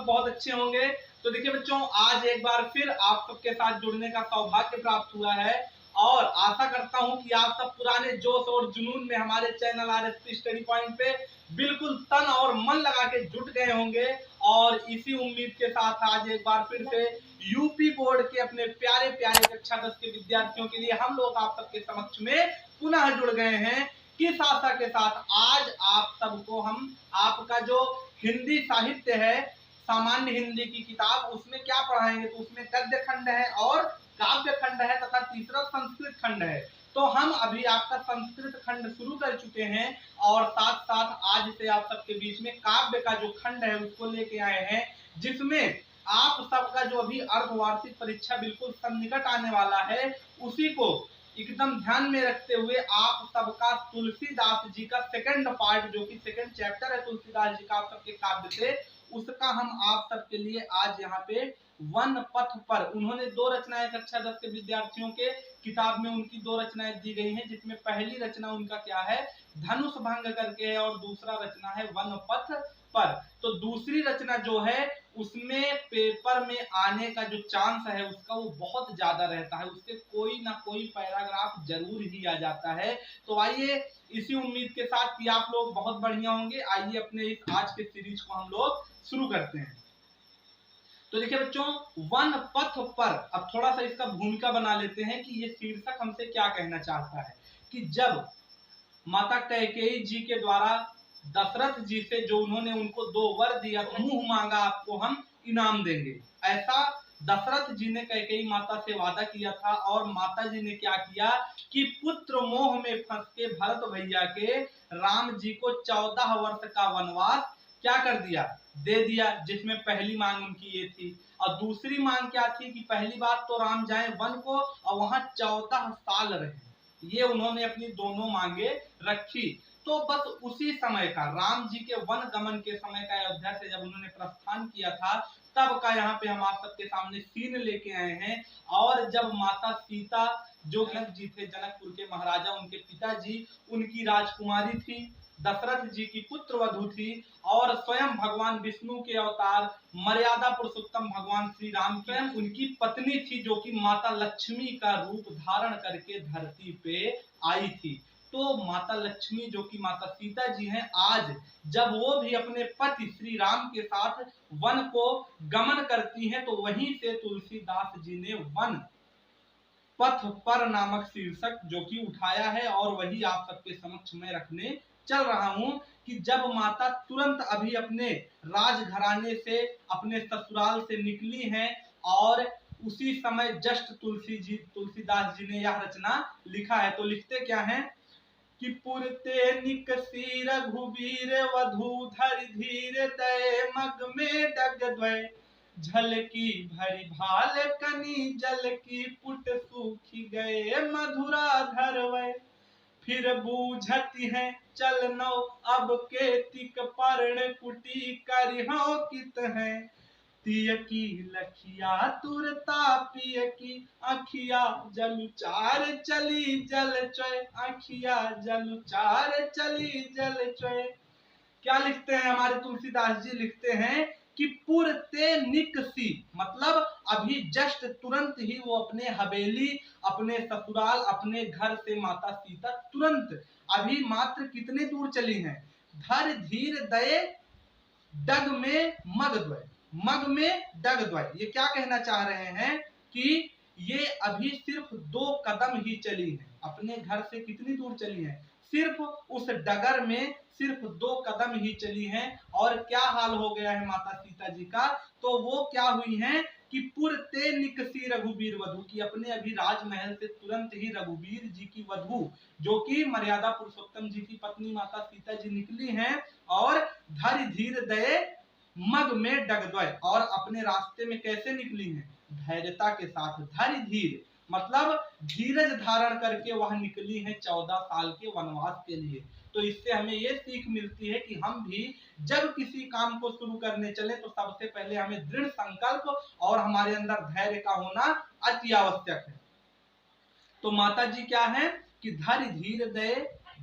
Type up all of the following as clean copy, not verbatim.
सब बहुत अच्छे होंगे। तो देखिए बच्चों, आज एक बार फिर आप सबके साथ जुड़ने का सौभाग्य प्राप्त हुआ है और आशा करता हूं कि आप सब पुराने जोश और जुनून में हमारे चैनल आरएसपी स्टडी पॉइंट पे बिल्कुल तन और मन लगा के जुट गए होंगे। और इसी उम्मीद के साथ आज एक बार फिर से यूपी बोर्ड के अपने प्यारे प्यारे कक्षा 10 के विद्यार्थियों के लिए हम लोग आप सबके समक्ष में पुनः जुड़ गए हैं। किस आशा के साथ? आज आप सबको हम आपका जो हिंदी साहित्य है, सामान्य हिंदी की किताब, उसमें क्या पढ़ाएंगे? तो उसमें गद्य खंड है और काव्य खंड है तथा तीसरा संस्कृत खंड है। तो हम अभी आपका संस्कृत खंड शुरू कर चुके हैं और साथ साथ आज से आप सबके बीच में काव्य का जो खंड है उसको लेके आए हैं, जिसमें आप सबका जो अभी अर्धवार्षिक परीक्षा बिल्कुल सन्निकट आने वाला है, उसी को एकदम ध्यान में रखते हुए आप सबका तुलसीदास जी का सेकंड पार्ट, जो कि सेकंड चैप्टर है तुलसीदास जी का आप सबके काव्य से, उसका हम आप सबके लिए आज यहाँ पे वन पथ पर, उन्होंने दो रचनाएं कक्षा 10 के विद्यार्थियों के किताब में उनकी दो रचनाएं दी गई हैं, जिसमें पहली रचना उनका क्या है, धनुष भंग करके है, और दूसरा रचना है वन पथ पर। तो दूसरी रचना जो है उसमें पेपर में आने का जो चांस है उसका वो बहुत ज्यादा रहता है, उससे कोई ना कोई पैराग्राफ जरूर ही आ जाता है। तो आइए इसी उम्मीद के साथ कि आप लोग बहुत बढ़िया होंगे, आइए अपने इस आज के सीरीज को हम लोग शुरू करते हैं। तो देखिए बच्चों, वन पथ पर अब थोड़ा सा इसका भूमिका बना लेते हैं कि ये शीर्षक हमसे क्या कहना चाहता है। कि जब माता कैकेयी जी के द्वारा दशरथ जी से जो उन्होंने उनको दो वर दिया था, मुंह मांगा आपको हम इनाम देंगे, ऐसा दशरथ जी ने कैकेयी माता से वादा किया था। और माता जी ने क्या किया कि पुत्र मोह में फंस के भरत भैया के राम जी को 14 वर्ष का वनवास क्या कर दिया, दे दिया, जिसमें पहली मांग उनकी ये थी। और दूसरी मांग क्या थी कि पहली बात तो राम जाए वन को और वहां 14 साल रहे, ये उन्होंने अपनी दोनों मांगे रखी। तो बस उसी समय का, राम जी के वन गमन के समय का, अयोध्या से जब उन्होंने प्रस्थान किया था तब का यहाँ पे हम आप सबके सामने सीन लेके आए हैं। और जब माता सीता, जो जनक जी थे, जनकपुर के महाराजा, उनके पिताजी, उनकी राजकुमारी थी, दशरथ जी की पुत्र वधु थी, और स्वयं भगवान विष्णु के अवतार मर्यादा पुरुषोत्तम भगवान श्री राम स्वयं उनकी पत्नी थी, जो कि माता लक्ष्मी का रूप धारण करके धरती पे आई थी। तो माता लक्ष्मी जो कि माता सीता जी हैं, आज जब वो भी अपने पति श्री राम के साथ वन को गमन करती हैं, तो वहीं से तुलसीदास जी ने वन पथ पर नामक शीर्षक जो कि उठाया है और वही आप सबके समक्ष में रखने चल रहा हूं। कि जब माता तुरंत अभी अपने राजघराने से, अपने ससुराल से निकली हैं, और उसी समय जस्ट तुलसीदास जी ने यह रचना लिखा है। तो लिखते क्या है कि पुरते निकसी रघुबीर वधू धरि धीर दय मग में डग द्वय झलकी भरी भाल कनी जल की पुट सूखी गए मधुरा धरवय फिर बूझती है चल नौ अब के तिक पर्ण कुटी करिहो कित है तिय की लखिया तुरता पिय की अखिया जलुचार चली जल चय, अखिया जलुचार चली जल चय। क्या लिखते हैं हमारे तुलसीदास जी? लिखते हैं कि पुरते निकसी, मतलब अभी जस्ट तुरंत ही वो अपने हवेली, अपने ससुराल, अपने घर से माता सीता तुरंत अभी मात्र कितने दूर चली हैं, धर धीर दये डग में मग द्वय, मग में डग द्वय। ये क्या कहना चाह रहे हैं कि ये अभी सिर्फ 2 कदम ही चली हैं, अपने घर से कितनी दूर चली हैं, सिर्फ उस डगर में सिर्फ 2 कदम ही चली हैं। और क्या हाल हो गया है माता सीता जी का, तो वो क्या हुई हैं कि पुरते निकसी रघुबीर वधु, की अपने अभी राजमहल से तुरंत ही रघुबीर जी की वधु, जो कि मर्यादा पुरुषोत्तम जी की पत्नी माता सीता जी निकली हैं, और धरि धीर दये मग में डगद्वय, और अपने रास्ते में कैसे निकली हैं, धैर्यता के साथ, धरि धीर मतलब धीरज धारण करके वह निकली हैं 14 साल के वनवास के लिए। तो इससे हमें ये सीख मिलती है कि हम भी जब किसी काम को शुरू करने चले तो सबसे पहले हमें दृढ़ संकल्प और हमारे अंदर धैर्य का होना अति आवश्यक है। तो माता जी क्या है कि धरि धीर दये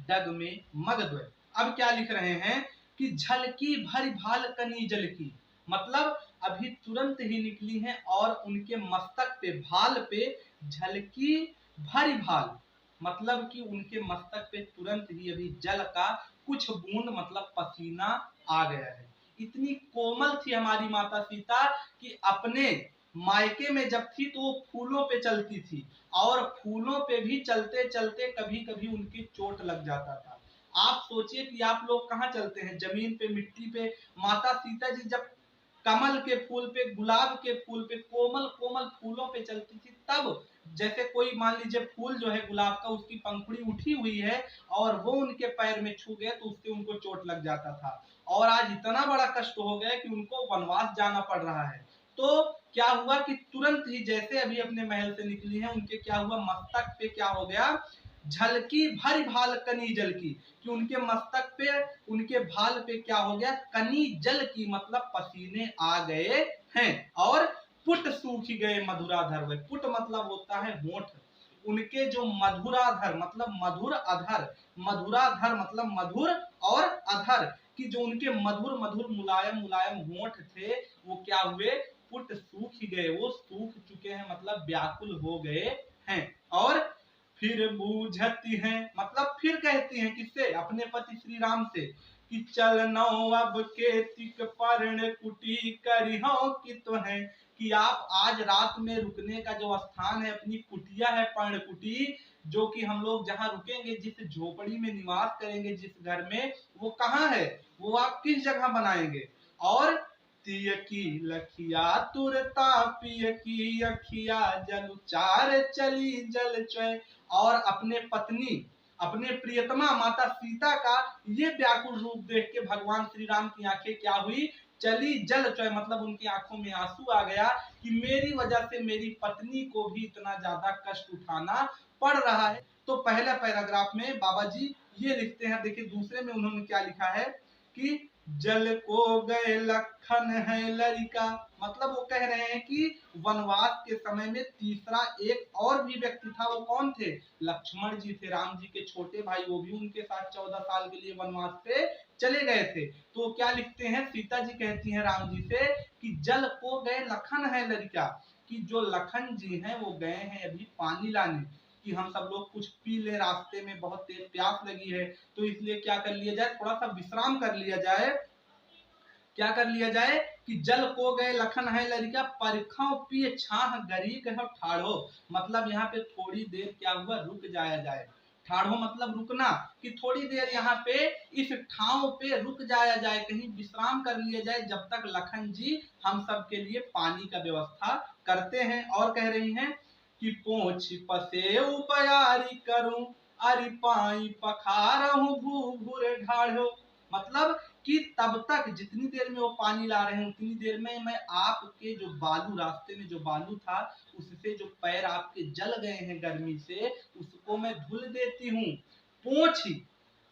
डग में मग द्वय। अब क्या लिख रहे हैं कि झलकी भरी भाल कनी जल की, मतलब अभी तुरंत ही निकली हैं और उनके मस्तक पे भाल पे झलकी भरी भाल, मतलब कि उनके मस्तक पे तुरंत ही अभी जल का कुछ बूंद मतलब पसीना आ गया है। इतनी कोमल थी हमारी माता सीता कि अपने मायके में जब थी तो वो फूलों पे चलती थी और फूलों पे भी चलते चलते कभी कभी उनकी चोट लग जाता था। आप सोचिए कि आप लोग कहाँ चलते हैं, जमीन पे, मिट्टी पे। माता सीता जी जब कमल के फूल पे, गुलाब के फूल पे, कोमल कोमल फूलों पे चलती थी, तब जैसे कोई मान लीजिए फूल जो है गुलाब का, उसकी पंखुड़ी उठी हुई है और वो उनके पैर में छू गया तो उससे उनको चोट लग जाता था। और आज इतना बड़ा कष्ट हो गया कि उनको वनवास जाना पड़ रहा है। तो क्या हुआ कि तुरंत ही जैसे अभी अपने महल से निकली है, उनके क्या हुआ, मस्तक पे क्या हो गया, झलकी भरी भाल कनी जल की, कि उनके मस्तक पे, उनके भाल पे क्या हो गया, कनी जल की मतलब पसीने आ गए हैं। और पुट सूख गए मधुराधर वे, पुट मतलब होता है होंठ, उनके जो मधुराधर मतलब मधुर अधर, मधुराधर मतलब मधुर और अधर कि जो उनके मधुर मधुर मुलायम मुलायम होंठ थे वो क्या हुए, पुट सूख गए, वो सूख चुके हैं मतलब व्याकुल हो गए हैं। और फिर बूझती हैं मतलब फिर कहती हैं किससे, अपने पति श्री राम से, कि चलनो अब के तिक पर्ण कुटी करिहो कि तो है, कि आप आज रात में रुकने का जो स्थान है, अपनी कुटिया है पर्णकुटी, जो कि हम लोग जहाँ रुकेंगे, जिस झोपड़ी में निवास करेंगे, जिस घर में, वो कहाँ है, वो आप किस जगह बनाएंगे। और तिय की लखिया तुरता पिय की अखिया जल चार चली जल चय, और अपने पत्नी, अपने प्रियतमा माता सीता का ये व्याकुल रूप देख के भगवान श्री राम की आंखें क्या हुई, चली जल चय, मतलब उनकी आंखों में आंसू आ गया कि मेरी वजह से मेरी पत्नी को भी इतना ज्यादा कष्ट उठाना पड़ रहा है। तो पहला पैराग्राफ में बाबा जी ये लिखते हैं, देखिए दूसरे में उन्होंने क्या लिखा है कि जल को गए लखन है लड़का, मतलब वो कह रहे हैं कि वनवास के समय में तीसरा एक और भी व्यक्ति था, वो कौन थे, लक्ष्मण जी थे, राम जी के छोटे भाई, वो भी उनके साथ 14 साल के लिए वनवास पे चले गए थे। तो क्या लिखते हैं, सीता जी कहती हैं राम जी से कि जल को गए लखन है लड़का, कि जो लखन जी हैं वो गए हैं अभी पानी लाने, कि हम सब लोग कुछ पी ले, रास्ते में बहुत तेज प्यास लगी है, तो इसलिए क्या कर लिया जाए, थोड़ा सा विश्राम कर लिया जाए। क्या कर लिया जाए कि जल को गए लखन है लड़का, परखाओ पिए छाह गरी कहो ठाड़ो, मतलब यहाँ पे थोड़ी देर क्या हुआ, रुक जाया जाए। ठाड़ो मतलब रुकना, कि थोड़ी देर यहाँ पे इस ठाव पे रुक जाया जाए, कहीं विश्राम कर लिया जाए, जब तक लखन जी हम सब के लिए पानी का व्यवस्था करते हैं। और कह रही हैं कि पोछ पसे बयारी करूं, अरि पाई पखारहूं भूभुर ढाढ़ो, मतलब कि तब तक जितनी देर में वो पानी ला रहे हैं उतनी देर में मैं आपके जो बालू, रास्ते में जो बालू था उससे जो पैर आपके जल गए हैं गर्मी से, उसको मैं धुल देती हूँ। पोंछी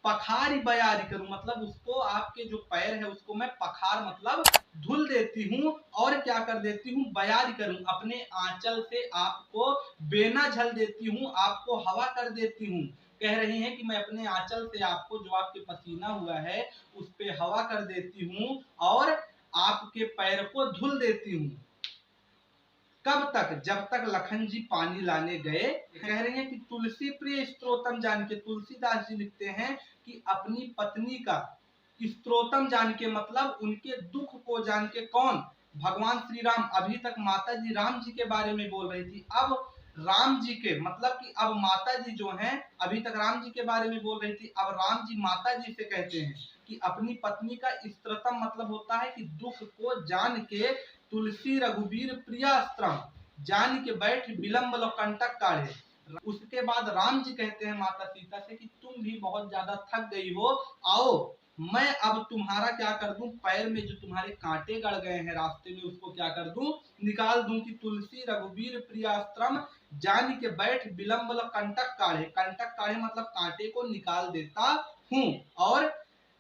पखारी बयारी करूं, मतलब उसको आपके जो पैर है उसको मैं पखार मतलब धुल देती हूँ, और क्या कर देती हूँ, बयारी करूं, अपने आंचल से आपको बेना झल देती हूँ, आपको हवा कर देती हूँ। कह रही हैं कि मैं अपने आंचल से आपको जो आपके पसीना हुआ है उस पे हवा कर देती हूँ और आपके पैर को धुल देती हूँ। कब तक, जब तक लखन जी पानी लाने गए। कह रहे हैं कि तुलसी प्रिय स्त्रोतम जान के, तुलसीदास जी लिखते हैं कि अपनी पत्नी का स्त्रोतम जान के मतलब उनके दुख को जान के, कौन, भगवान श्री राम, अभी तक माता जी राम जी के बारे में बोल रही थी, अब राम जी के, मतलब कि अब माता जी जो हैं, अभी तक राम जी के बारे में बोल रही थी, अब राम जी माता जी से कहते हैं कि अपनी पत्नी का स्त्रोतम मतलब होता है कि दुख को जान के, तुलसी रघुवीर प्रियास्त्रम जान के बैठ विलंब लो कंटक काढ़े। उसके बाद राम जी कहते हैं माता सीता से कि तुम भी बहुत ज्यादा थक गई हो, आओ मैं अब तुम्हारा क्या कर दूं, पैर में जो तुम्हारे कांटे गड़ गए हैं रास्ते में उसको क्या कर दूं, निकाल दूं, कि तुलसी रघुवीर प्रियास्त्रम जान के बैठ विलंब लो कंटक काढ़े, कंटक काढ़े मतलब कांटे को निकाल देता हूं। और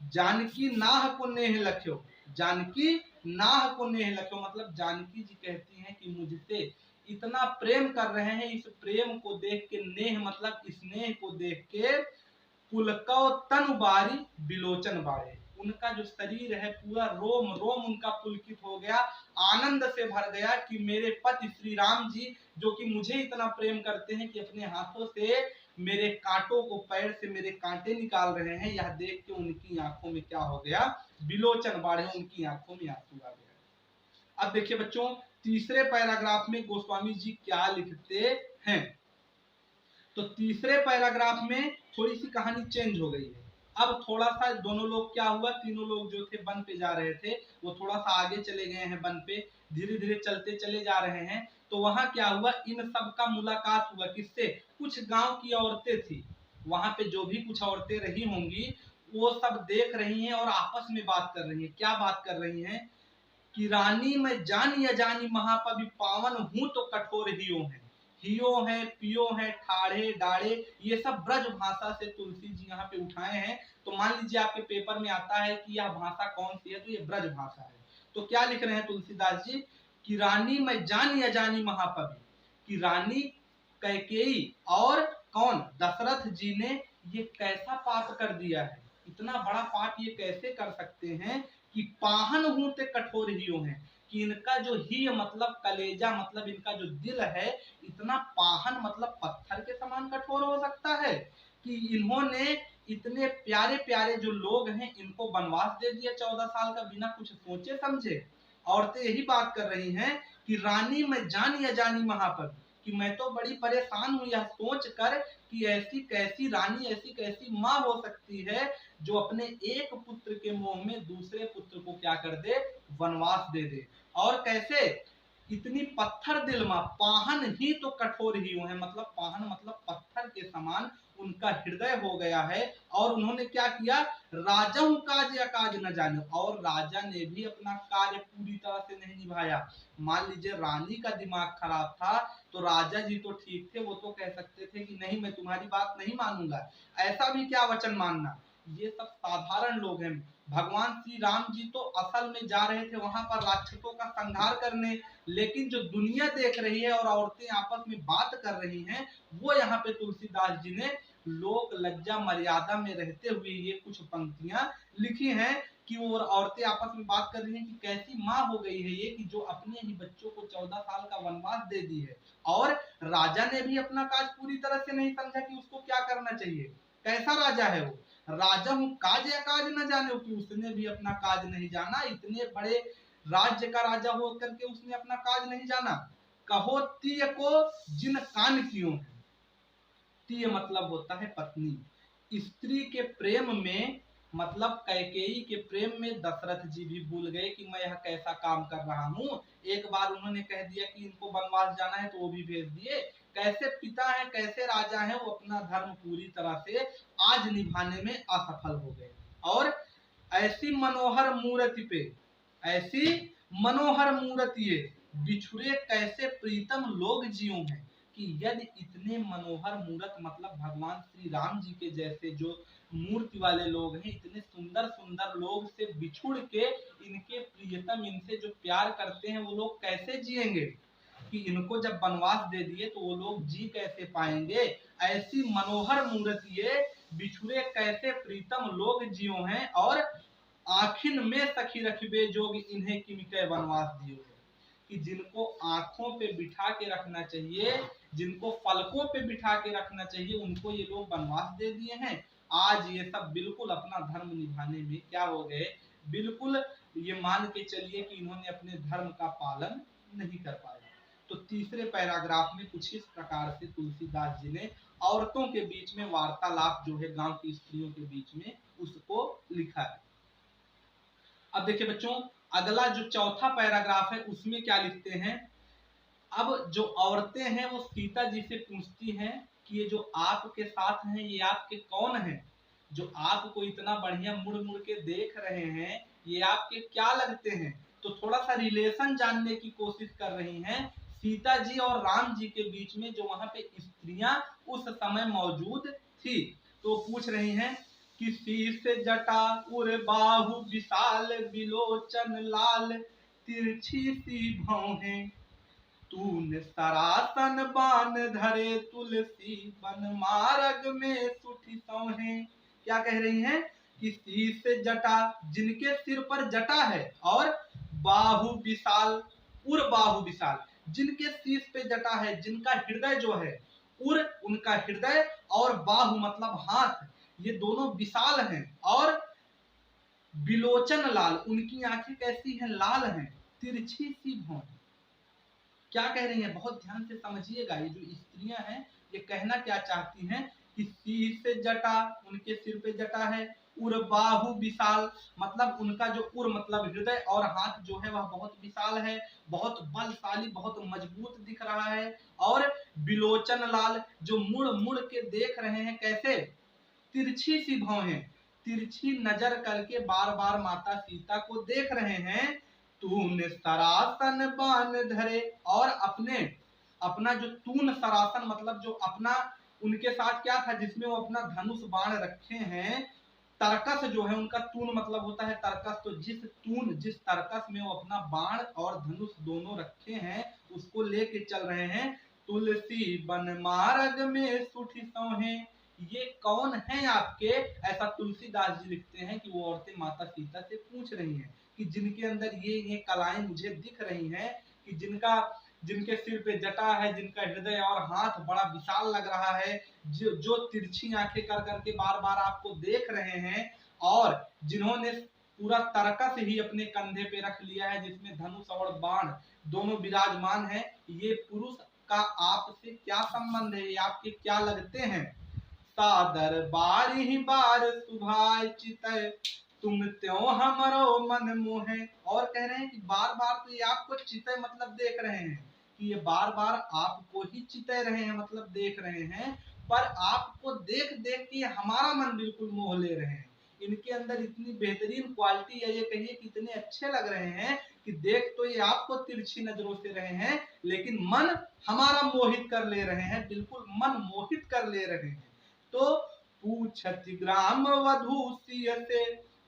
जानकी नाह को नेह लख्यो, जानकी नाह को नेह लख्यो मतलब जानकी जी कहती हैं कि मुझसे इतना प्रेम कर रहे हैं, इस प्रेम को देख के, नेह मतलब स्नेह को देख के, पुलकौ तन बारी बिलोचन बारे, उनका जो शरीर है पूरा रोम रोम उनका पुलकित हो गया, आनंद से भर गया कि मेरे पति श्री राम जी जो कि मुझे इतना प्रेम करते हैं कि अपने हाथों से मेरे कांटों को, पैर से मेरे कांटे निकाल रहे हैं। यह देख के उनकी आंखों में क्या हो गया, बिलोचन बाढ़े, उनकी आंखों में आंसू आ गया। अब देखिए बच्चों, तीसरे पैराग्राफ में गोस्वामी जी क्या लिखते हैं। तो तीसरे पैराग्राफ में थोड़ी सी कहानी चेंज हो गई है। अब थोड़ा सा दोनों लोग क्या हुआ, तीनों लोग जो थे वन पे जा रहे थे, वो थोड़ा सा आगे चले गए हैं वन पे, धीरे धीरे चलते चले जा रहे हैं। तो वहां क्या हुआ, इन सब का मुलाकात हुआ किससे, कुछ गांव की औरतें थी। वहां पे जो भी कुछ औरतें रही होंगी वो सब देख रही हैं और आपस में बात कर रही हैं। क्या बात कर रही हैं कि रानी मैं जानी अजानी महापवि पावन हूं तो कठोर हियो है, हियो है पियो है ठाड़े डाड़े, ये सब ब्रज भाषा से तुलसी जी यहाँ पे उठाए हैं। तो मान लीजिए आपके पेपर में आता है कि यह भाषा कौन सी है, तो ये ब्रज भाषा है। तो क्या लिख रहे हैं तुलसीदास जी कि रानी मैं जानी अजानी महापवि, कि रानी कैकेयी और कौन, दशरथ जी ने ये कैसा पाप कर दिया है, इतना बड़ा पाप ये कैसे कर सकते हैं कि पाहन होते कठोर हियो हैं, कि इनका जो ही मतलब कलेजा, मतलब इनका जो दिल है इतना पाहन मतलब पत्थर के समान कठोर हो सकता है कि इन्होंने इतने प्यारे प्यारे जो लोग हैं इनको वनवास दे दिया 14 साल का बिना कुछ सोचे समझे। औरतें यही बात कर रही हैं कि रानी मैं जानी अजानी महापद, कि मैं तो बड़ी परेशान हूं यह सोच कर कि ऐसी कैसी रानी, ऐसी कैसी माँ हो सकती है जो अपने एक पुत्र के मोह में दूसरे पुत्र को क्या कर दे, वनवास दे दे। और कैसे, इतनी पत्थर दिल माँ, पाहन ही तो कठोर ही है, मतलब पाहन मतलब पत्थर के समान उनका हृदय हो गया है। और उन्होंने क्या किया, राजा काज अकाज न जाने, और राजा ने भी अपना कार्य पूरी तरह से नहीं निभाया। मान लीजिए रानी का दिमाग खराब था तो राजा जी तो ठीक थे, वो तो कह सकते थे कि नहीं मैं तुम्हारी बात नहीं मानूंगा, ऐसा भी क्या वचन मानना। ये सब साधारण लोग हैं। भगवान श्री राम जी तो असल में जा रहे थे वहां पर राक्षसों का संहार करने, लेकिन जो दुनिया देख रही है और औरतें आपस में बात कर रही हैं, वो यहाँ पे तुलसीदास जी ने लोक लज्जा मर्यादा में रहते हुए ये कुछ पंक्तियां लिखी हैं कि वो औरतें आपस में बात कर रही हैं कि कैसी माँ हो गई है ये, कि जो अपने ही बच्चों को 14 साल का वनवास दे दी है। और राजा ने भी अपना काज पूरी तरह से नहीं समझा कि उसको क्या करना चाहिए। कैसा राजा है वो, राजा हूं काज या काज न जाने, कि उसने भी अपना काज नहीं जाना। इतने बड़े राज्य का राजा हो करके उसने अपना काज नहीं जाना। कहो तीय को जिन कान कियो है, तीय मतलब होता है पत्नी। स्त्री के प्रेम में, मतलब कैकेयी के प्रेम में दशरथ जी भी भूल गए कि मैं यह कैसा काम कर रहा हूँ। एक बार उन्होंने कह दिया कि इनको वनवास जाना है तो वो भी भेज दिए। कैसे पिता है, कैसे राजा है, वो अपना धर्म पूरी तरह से आज निभाने में असफल हो गए। और ऐसी मनोहर मूर्ति पे, ऐसी मनोहर मूर्ति बिछुड़े कैसे प्रीतम लोग जियो हैं, कि यदि इतने मनोहर मूर्त मतलब भगवान श्री राम जी के जैसे जो मूर्ति वाले लोग हैं, इतने सुंदर सुंदर लोग से बिछुड़ के इनके प्रियतम इनसे जो प्यार करते हैं वो लोग कैसे जिएंगे, कि इनको जब वनवास दे दिए तो वो लोग जी कैसे पाएंगे। ऐसी मनोहर मूर्ति बिछुड़े कैसे प्रीतम लोग जियो हैं, और आखिन में सखी रखबे जोग इन्हें किमिकै वनवास दियो, कि जिनको आंखों पे बिठा के रखना चाहिए, जिनको पलकों पे बिठा के रखना चाहिए, उनको ये लोग वनवास दे दिए हैं। आज ये सब बिल्कुल अपना धर्म निभाने में क्या हो गए, बिल्कुल ये मान के चलिए कि इन्होंने अपने धर्म का पालन नहीं कर पाए। तो तीसरे पैराग्राफ में कुछ इस प्रकार से तुलसीदास जी ने औरतों के बीच में वार्तालाप जो है गांव की स्त्रियों के बीच में, उसको लिखा है। अब देखिए बच्चों, अगला जो चौथा पैराग्राफ है उसमें क्या लिखते हैं। अब जो औरतें हैं वो सीता जी से पूछती हैं कि ये जो आपके साथ हैं ये आपके कौन हैं, जो आपको इतना बढ़िया मुड़ मुड़ के देख रहे हैं ये आपके क्या लगते हैं। तो थोड़ा सा रिलेशन जानने की कोशिश कर रही हैं सीता जी और राम जी के बीच में, जो वहां पे स्त्रियां उस समय मौजूद थी। तो पूछ रही हैं कि शीश जटा उर बाहु विशाल विलोचन लाल तिरछी सी भौहें, तूने सरासन बान धरे तुलसी बन मार्ग में सुठी सौहें। क्या कह रही हैं कि शीर्ष जटा, जिनके सिर पर जटा है, और बाहु विशाल, उर बाहु विशाल, जिनके शीर्ष पे जटा है, जिनका हृदय जो है, उर उनका हृदय, और बाहु मतलब हाथ, ये दोनों विशाल हैं, और विलोचन लाल, उनकी आंखें कैसी हैं, लाल हैं, तिरछी सी भौं। क्या कह रही हैं, बहुत ध्यान से समझिएगा। ये जो स्त्रियां हैं ये कहना क्या चाहती हैं कि शीर्ष जटा, उनके सिर पे जटा है, उर बाहु विशाल, मतलब उनका जो उर मतलब हृदय और हाथ जो है वह बहुत विशाल है, बहुत बलशाली, बहुत मजबूत दिख रहा है, और विलोचन लाल, जो मुड़ मुड़ के देख रहे हैं, कैसे, तिरछी सी भौहें, तिरछी नजर करके बार बार माता सीता को देख रहे हैं। तूने सरासन बाण धरे, और अपना जो तून सरासन मतलब जो अपना उनके साथ क्या था, जिसमें वो अपना धनुष बाण रखे हैं, तरकस जो है उनका तून मतलब होता है तरकस, तो जिस तरकस में वो अपना बाण और धनुष दोनों रखे हैं उसको लेके चल रहे हैं। तुलसी बन मार्ग में सुठी सौहे, ये कौन है आपके, ऐसा तुलसीदास जी लिखते हैं कि वो औरतें माता सीता से पूछ रही हैं कि जिनके अंदर ये कलाएं मुझे दिख रही हैं, कि जिनके सिर पे जटा है, जिनका हृदय और हाथ बड़ा विशाल लग रहा है, जो तिरछी आंखें कर करके बार बार आपको देख रहे हैं, और जिन्होंने पूरा तरकस ही अपने कंधे पे रख लिया है, जिसमें धनुष और बाण दोनों विराजमान है, ये पुरुष का आपसे क्या संबंध है, ये आपके क्या लगते हैं। सादर बारी बार सुभाय चितय, तुम त्यों हमरो मन मोहे, और कह रहे हैं कि बार बार तो ये आपको चितय मतलब देख रहे हैं, कि ये बार बार आपको ही चितय रहे हैं मतलब देख रहे हैं, पर आपको देख देख के हमारा मन बिल्कुल मोह ले रहे हैं। इनके अंदर इतनी बेहतरीन क्वालिटी है, ये कहिए कितने अच्छे लग रहे हैं कि देख तो ये आपको तिरछी नजरों से रहे हैं, लेकिन मन हमारा मोहित कर ले रहे हैं, बिल्कुल मन मोहित कर ले रहे हैं। तो पूछत ग्राम वधू सिय से,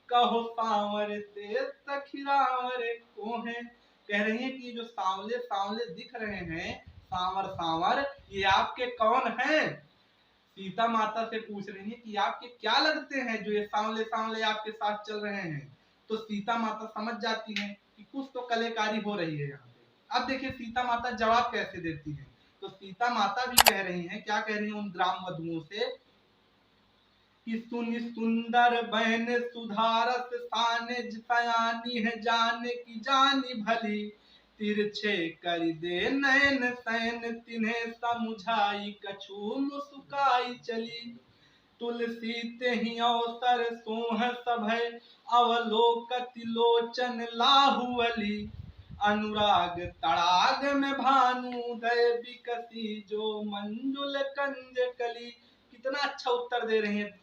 कहो सांवर से सखीरावर कोहे, कह रही है कि जो सांवले सांवले दिख रहे हैं, सांवर सांवर, ये आपके कौन हैं। सीता माता से पूछ रही है कि आपके क्या लगते हैं जो ये सांवले सांवले आपके साथ चल रहे हैं। तो सीता माता समझ जाती है कि कुछ तो कलेकारी हो रही है यहाँ पे। अब देखिए सीता माता जवाब कैसे देती है। तो सीता माता भी कह रही है, क्या कह रही है उन ग्राम वधुओं से कि सुनि सुंदर बहन सुधारस साने, सयानी है जाने की जानी भली, तिरछे कर दे नयन सैन, तिन्हें समुझाई कछु मुस्काई चली। तुलसी तेहि अवसर सोह सभय, अवलोकत लोचन लाहुअली, अनुराग तड़ाग में भानुदय बिकसी, जो मंजुल कंज कली। कितना अच्छा उत्तर दे रहे हैं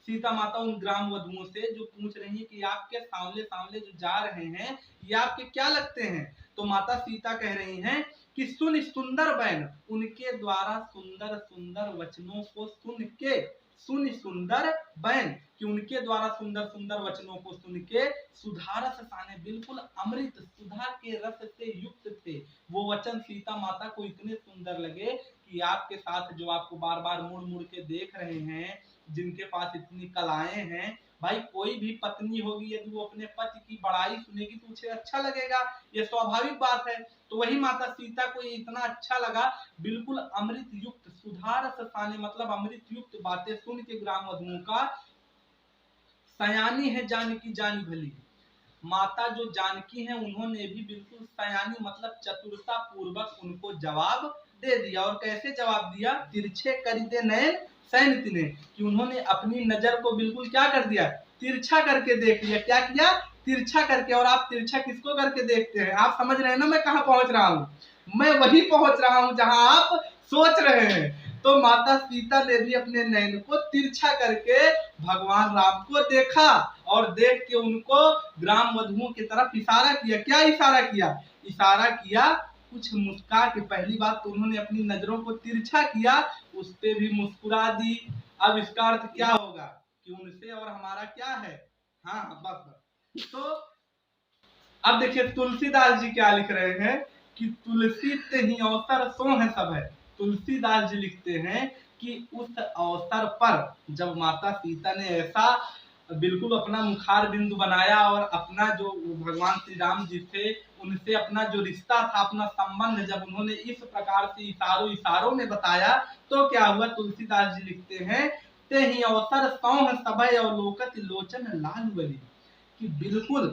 सीता माता उन ग्राम वधुओं से, जो पूछ रही है कि आपके सांवले सांवले जो जा रहे हैं ये आपके क्या लगते हैं। तो माता सीता कह रही हैं कि सुन सुंदर बहन, उनके द्वारा सुंदर सुंदर वचनों को सुन के, सुन सुंदर बहन, कि उनके द्वारा सुंदर सुंदर वचनों को सुन के, सुधारस साने, बिल्कुल अमृत सुधा के रस से युक्त थे वो वचन। सीता माता को इतने सुंदर लगे कि आपके साथ जो आपको बार बार मुड़ मुड़ के देख रहे हैं, जिनके पास इतनी कलाएं हैं, भाई कोई भी पत्नी होगी यदि वो अपने पति की बड़ाई सुनेगी तो उसे अच्छा लगेगा, ये स्वाभाविक बात है। तो वही माता सीता को ये इतना अच्छा लगा, बिल्कुल अमृत युक्त, सुधारस साने मतलब अमृत युक्त बातें सुन के ग्राम वधुओं का, सयानी है जानकी जानी भली, माता जो जानकी हैं उन्होंने भी बिल्कुल सयानी मतलब चतुरता पूर्वक उनको जवाब दे दिया। और कैसे जवाब दिया, तिरछे कर दे नयन सैन तिन्हे, कि उन्होंने अपनी नजर को बिल्कुल क्या कर दिया, तिरछा करके देख लिया। क्या किया, तिरछा करके। और आप तिरछा किसको करके देखते हैं, आप समझ रहे हैं ना मैं कहाँ पहुंच रहा हूँ, मैं वही पहुंच रहा हूँ जहां आप सोच रहे हैं। तो माता सीता ने भी अपने नयन को तिरछा करके भगवान राम को देखा, और देख के उनको ग्राम वधुओं की तरफ इशारा किया। क्या इशारा किया, इशारा किया कुछ मुस्का के। पहली बात तो उन्होंने अपनी नजरों को तिरछा किया, उस पे भी मुस्कुरा दी। अब इसका अर्थ क्या होगा कि उनसे और हमारा क्या है, हाँ बस। तो अब देखिए तुलसीदास जी क्या लिख रहे हैं कि तुलसी तेहि अवसर सोह सब है। तुलसीदास जी लिखते हैं कि उस अवसर पर जब माता सीता ने ऐसा बिल्कुल अपना मुखार बिंदु बनाया और अपना जो भगवान श्री राम जी थे उनसे अपना जो रिश्ता था, अपना संबंध जब उन्होंने इस प्रकार से इशारों इशारों में बताया तो क्या हुआ, तुलसीदास जी लिखते हैं, ते ही अवसर सौह सभय अवलोकत लोचन लाल बली, कि बिल्कुल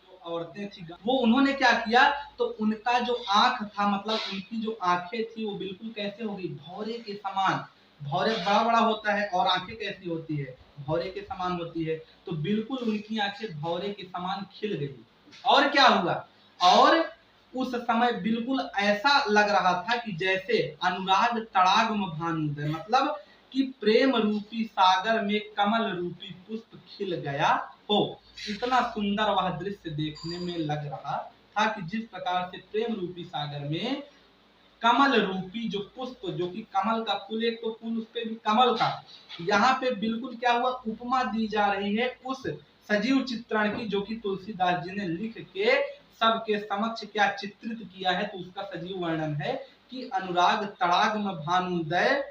जो औरतें थी वो उन्होंने क्या किया, तो उनका जो आंख था, मतलब उनकी जो आंखें थी वो बिल्कुल कैसे हो गई, भौरे के समान। भौरे बड़ा बड़ा होता है और आंखें कैसी होती है, भौरे के समान होती है। तो बिल्कुल उनकी आंखें भौरे के समान खिल गई। और क्या हुआ, और उस समय बिल्कुल ऐसा लग रहा था कि जैसे अनुराग तड़ाग में भानुदय, मतलब कि प्रेम रूपी सागर में कमल रूपी पुष्प खिल गया हो। इतना सुंदर वह दृश्य देखने में लग रहा था कि जिस प्रकार से प्रेम रूपी सागर में कमल रूपी जो पुष्प, जो कि कमल का फूल, एक तो फूल उस पे भी कमल का, यहाँ पे बिल्कुल क्या हुआ, उपमा दी जा रही है उस सजीव चित्रण की, जो कि तुलसीदास जी ने लिख के सबके समक्ष क्या चित्रित किया है। तो उसका सजीव वर्णन है कि अनुराग तड़ाग में भानुदय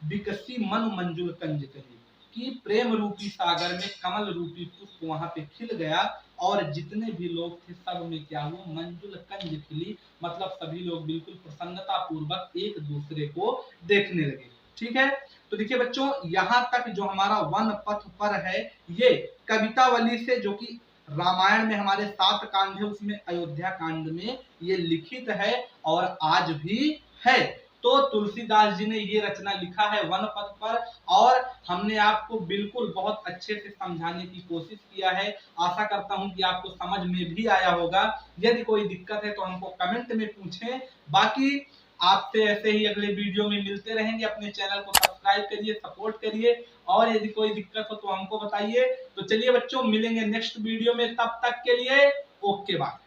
विकसी मन मंजुल कंज कही, कि प्रेम रूपी सागर में कमल रूपी पुष्प वहां पे खिल गया और जितने भी लोग थे सब में क्या हुआ, मंजुल कंज खिली, मतलब सभी लोग बिल्कुल प्रसन्नता पूर्वक एक दूसरे को देखने लगे। ठीक है, तो देखिए बच्चों, यहाँ तक जो हमारा वन पथ पर है ये कवितावली से, जो कि रामायण में हमारे 7 कांड है उसमें अयोध्या कांड में ये लिखित है और आज भी है। तो तुलसीदास जी ने ये रचना लिखा है वन पथ पर, और हमने आपको बिल्कुल बहुत अच्छे से समझाने की कोशिश किया है। आशा करता हूं कि आपको समझ में भी आया होगा। यदि कोई दिक्कत है तो हमको कमेंट में पूछें। बाकी आपसे ऐसे ही अगले वीडियो में मिलते रहेंगे। अपने चैनल को सब्सक्राइब करिए, सपोर्ट करिए, और यदि कोई दिक्कत हो तो हमको बताइए। तो चलिए बच्चों, मिलेंगे नेक्स्ट वीडियो में, तब तक के लिए ओके बाय।